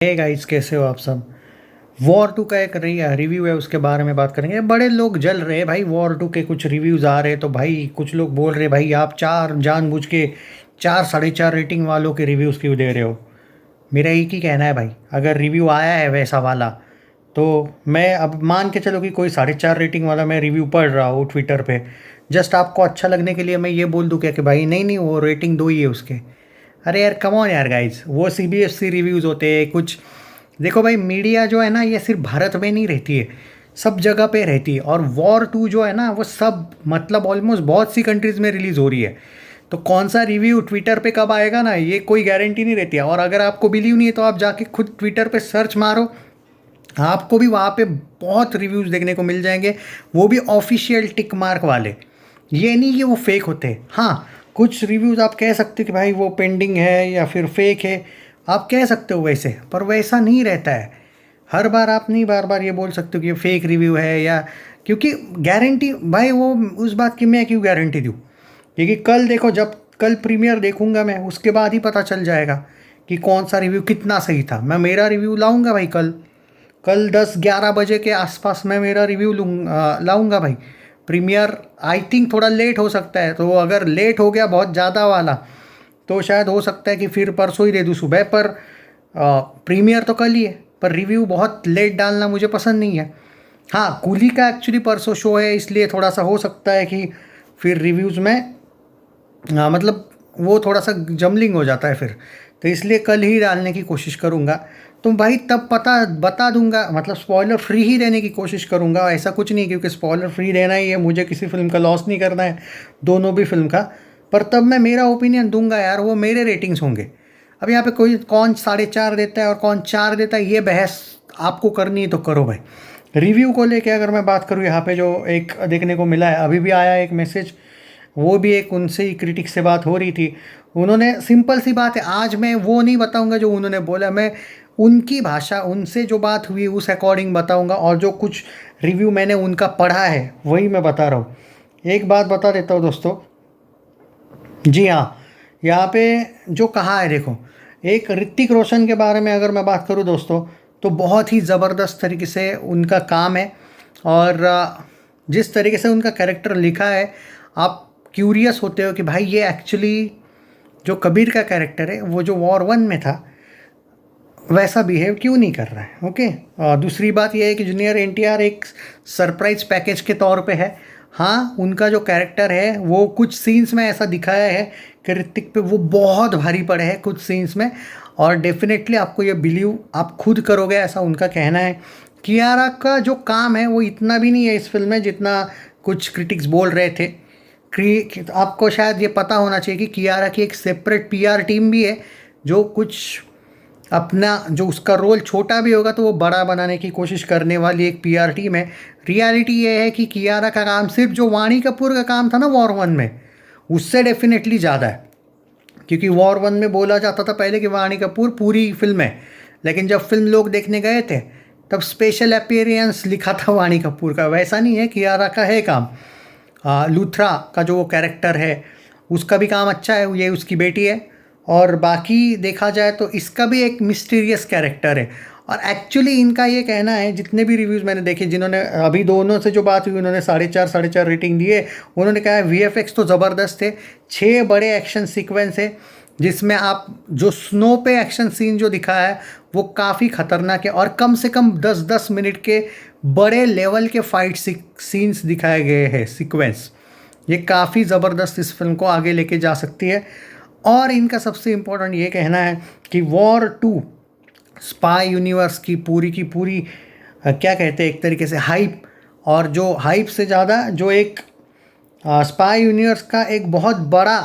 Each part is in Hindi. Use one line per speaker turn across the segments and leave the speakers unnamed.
हे गाइस, कैसे हो आप सब। वॉर टू का एक रिव्यू है, उसके बारे में बात करेंगे। बड़े लोग जल रहे हैं भाई, वॉर टू के कुछ रिव्यूज़ आ रहे हैं तो भाई कुछ लोग बोल रहे हैं भाई आप चार जानबूझ के 4 साढ़े 4 रेटिंग वालों के रिव्यूज़ क्यों दे रहे हो। मेरा एक ही कहना है भाई, अगर रिव्यू आया है वैसा वाला तो मैं अब मान के चलो कि कोई 4.5 रेटिंग वाला मैं रिव्यू पढ़ रहा हूँ ट्विटर पे, जस्ट आपको अच्छा लगने के लिए मैं ये बोल दूँ क्या कि भाई नहीं नहीं वो रेटिंग दो ही है उसके। अरे यार कम ऑन यार गाइज, वो CBSC रिव्यूज़ होते हैं कुछ। देखो भाई, मीडिया जो है ना ये सिर्फ भारत में नहीं रहती है, सब जगह पे रहती है। और वॉर टू जो है ना वो सब मतलब ऑलमोस्ट बहुत सी कंट्रीज़ में रिलीज़ हो रही है। तो कौन सा रिव्यू ट्विटर पे कब आएगा ना, ये कोई गारंटी नहीं रहती है। और अगर आपको बिलीव नहीं है तो आप जाके खुद ट्विटर पे सर्च मारो, आपको भी वहाँ पे बहुत रिव्यूज़ देखने को मिल जाएंगे, वो भी ऑफिशियल टिक मार्क वाले। ये नहीं कि वो फेक होते हैं। हाँ, कुछ रिव्यूज़ आप कह सकते हो कि भाई वो पेंडिंग है या फिर फेक है, आप कह सकते हो वैसे, पर वैसा नहीं रहता है। हर बार आप नहीं बार बार ये बोल सकते हो कि ये फेक रिव्यू है या, क्योंकि गारंटी भाई वो उस बात की मैं क्यों गारंटी दूँ। क्योंकि कल देखो, जब कल प्रीमियर देखूंगा मैं उसके बाद ही पता चल जाएगा कि कौन सा रिव्यू कितना सही था। मैं मेरा रिव्यू लाऊंगा भाई कल, कल 10-11 बजे के आसपास मैं मेरा रिव्यू लाऊंगा भाई। प्रीमियर आई थिंक थोड़ा लेट हो सकता है, तो अगर लेट हो गया बहुत ज़्यादा वाला तो शायद हो सकता है कि फिर परसों ही दे दूँ सुबह। पर प्रीमियर तो कल ही है, पर रिव्यू बहुत लेट डालना मुझे पसंद नहीं है। हाँ, कूली का एक्चुअली परसों शो है, इसलिए थोड़ा सा हो सकता है कि फिर रिव्यूज़ में मतलब वो थोड़ा सा जमलिंग हो जाता है फिर, तो इसलिए कल ही डालने की कोशिश करूँगा। तो भाई तब पता बता दूंगा, मतलब स्पॉइलर फ्री ही देने की कोशिश करूँगा। ऐसा कुछ नहीं, क्योंकि स्पॉइलर फ्री देना ही है, मुझे किसी फिल्म का लॉस नहीं करना है, दोनों भी फिल्म का। पर तब मैं मेरा ओपिनियन दूंगा यार, वो मेरे रेटिंग्स होंगे। अब यहाँ पे कोई कौन 4.5 देता है और कौन 4 देता है, ये बहस आपको करनी है तो करो भाई। रिव्यू को लेके अगर मैं बात करूँ, यहाँ पे जो एक देखने को मिला है, अभी भी आया एक मैसेज, वो भी एक उनसे ही क्रिटिक से बात हो रही थी। उन्होंने सिंपल सी बात है, आज मैं वो नहीं बताऊंगा जो उन्होंने बोला, मैं उनकी भाषा उनसे जो बात हुई उस अकॉर्डिंग बताऊंगा, और जो कुछ रिव्यू मैंने उनका पढ़ा है वही मैं बता रहा हूँ। एक बात बता देता हूँ दोस्तों, जी हाँ, यहाँ पे जो कहा है देखो, एक ऋतिक रोशन के बारे में अगर मैं बात करूँ दोस्तों, तो बहुत ही ज़बरदस्त तरीके से उनका काम है। और जिस तरीके से उनका कैरेक्टर लिखा है, आप क्यूरियस होते हो कि भाई ये एक्चुअली जो कबीर का कैरेक्टर है वो जो वॉर 1 में था वैसा बिहेव क्यों नहीं कर रहा है। ओके, दूसरी बात यह है कि जूनियर NTR एक सरप्राइज पैकेज के तौर पे है। हाँ, उनका जो कैरेक्टर है वो कुछ सीन्स में ऐसा दिखाया है कि ऋतिक पे वो बहुत भारी पड़े हैं कुछ सीन्स में, और डेफिनेटली आपको ये बिलीव आप खुद करोगे, ऐसा उनका कहना है। कियारा का जो काम है वो इतना भी नहीं है इस फिल्म में जितना कुछ क्रिटिक्स बोल रहे थे। आपको शायद ये पता होना चाहिए कि कियारा की एक सेपरेट PR टीम भी है, जो कुछ अपना जो उसका रोल छोटा भी होगा तो वो बड़ा बनाने की कोशिश करने वाली एक PR टीम है। रियलिटी ये है कि कियारा का काम सिर्फ जो वाणी कपूर का काम था ना वॉर 1 में, उससे डेफिनेटली ज़्यादा है। क्योंकि वॉर 1 में बोला जाता था पहले कि वाणी कपूर पूरी फिल्म है, लेकिन जब फिल्म लोग देखने गए थे तब स्पेशल अपीयरेंस लिखा था वाणी कपूर का। वैसा नहीं है, कियारा का है काम। लूथरा का जो कैरेक्टर है उसका भी काम अच्छा है, ये उसकी बेटी है। और बाकी देखा जाए तो इसका भी एक मिस्टीरियस कैरेक्टर है। और एक्चुअली इनका ये कहना है, जितने भी रिव्यूज़ मैंने देखे, जिन्होंने अभी दोनों से जो बात हुई उन्होंने 4.5 रेटिंग दिए। उन्होंने कहा है VFX तो ज़बरदस्त है, 6 बड़े एक्शन सीक्वेंस है, जिसमें आप जो स्नो पे एक्शन सीन जो दिखाया है वो काफ़ी ख़तरनाक है, और कम से कम 10-10 मिनट के बड़े लेवल के फाइट सीन्स दिखाए गए हैं सीक्वेंस। ये काफ़ी ज़बरदस्त इस फिल्म को आगे लेके जा सकती है। और इनका सबसे इम्पोर्टेंट ये कहना है कि वॉर 2 स्पाई यूनिवर्स की पूरी क्या कहते हैं, एक तरीके से हाइप, और जो हाइप से ज़्यादा जो एक स्पाई यूनिवर्स का एक बहुत बड़ा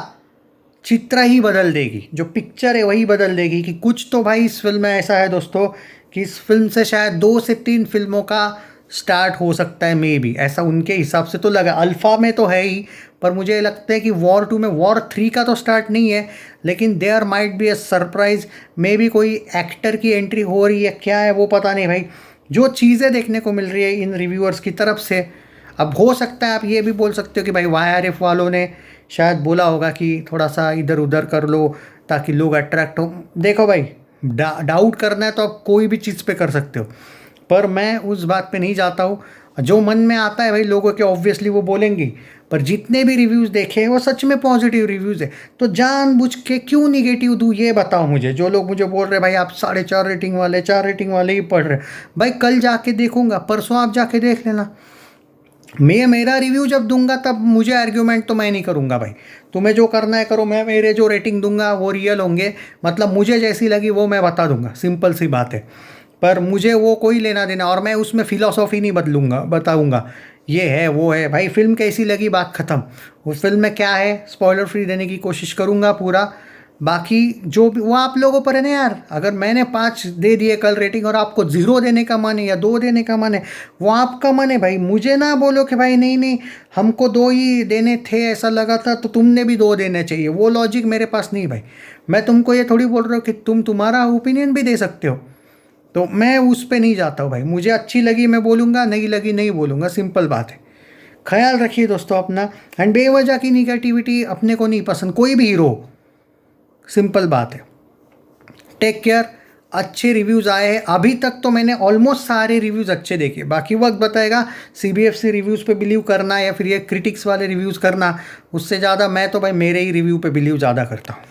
चित्र ही बदल देगी, जो पिक्चर है वही बदल देगी। कि कुछ तो भाई इस फिल्म में ऐसा है दोस्तों कि इस फिल्म से शायद 2 से 3 फिल्मों का स्टार्ट हो सकता है, मे बी ऐसा उनके हिसाब से तो लगा। अल्फ़ा में तो है ही, पर मुझे लगता है कि वॉर 2 में, वॉर 3 का तो स्टार्ट नहीं है, लेकिन there might be a surprise, maybe कोई एक्टर की एंट्री हो रही है, क्या है वो पता नहीं भाई। जो चीज़ें देखने को मिल रही है इन रिव्यूअर्स की तरफ से, अब हो सकता है आप ये भी बोल सकते हो कि भाई YRF वालों ने शायद बोला होगा कि थोड़ा सा इधर उधर कर लो ताकि लोग अट्रैक्ट हो। देखो भाई, डाउट करना है तो आप कोई भी चीज़ पे कर सकते हो, पर मैं उस बात पे नहीं जाता हूँ। जो मन में आता है भाई लोगों के ऑब्वियसली वो बोलेंगे, पर जितने भी रिव्यूज़ देखे हैं वो सच में पॉजिटिव रिव्यूज़ है, तो जानबूझ के क्यों निगेटिव दूँ ये बताओ मुझे। जो लोग मुझे बोल रहे हैं भाई आप 4.5 रेटिंग वाले 4 रेटिंग वाले ही पढ़ रहे, भाई कल जाके देखूंगा, परसों आप जाके देख लेना। मैं मेरा रिव्यू जब दूंगा तब मुझे आर्ग्यूमेंट तो मैं नहीं करूंगा भाई, तुम्हें जो करना है करो, मैं मेरे जो रेटिंग दूंगा वो रियल होंगे, मतलब मुझे जैसी लगी वो मैं बता दूंगा, सिंपल सी बात है। पर मुझे वो कोई लेना देना, और मैं उसमें फ़िलॉसॉफ़ी नहीं बदलूंगा, बताऊंगा ये है वो है, भाई फ़िल्म कैसी लगी बात ख़त्म। वो फिल्म में क्या है स्पॉइलर फ्री देने की कोशिश करूंगा पूरा। बाकी जो भी वो आप लोगों पर है ना यार, अगर मैंने 5 दे दिए कल रेटिंग और आपको 0 देने का मन है या 2 देने का मन है, वो आपका मन है भाई। मुझे ना बोलो कि भाई नहीं नहीं हमको 2 ही देने थे, ऐसा लगा था तो तुमने भी 2 देने चाहिए, वो लॉजिक मेरे पास नहीं भाई। मैं तुमको ये थोड़ी बोल रहा हूँ कि तुम तुम्हारा ओपिनियन भी दे सकते हो, तो मैं उस पे नहीं जाता हूँ भाई। मुझे अच्छी लगी मैं बोलूँगा, नहीं लगी नहीं बोलूँगा, सिंपल बात है। ख्याल रखिए दोस्तों अपना, एंड बेवजह की निगेटिविटी अपने को नहीं पसंद, कोई भी हीरो, सिंपल बात है। Take care. अच्छे रिव्यूज़ आए हैं अभी तक, तो मैंने ऑलमोस्ट सारे रिव्यूज़ अच्छे देखे, बाकी वक्त बताएगा CBFC रिव्यूज़ पे बिलीव करना या फिर ये क्रिटिक्स वाले रिव्यूज़ करना। उससे ज़्यादा मैं तो भाई मेरे ही रिव्यू पे बिलीव ज़्यादा करता हूँ।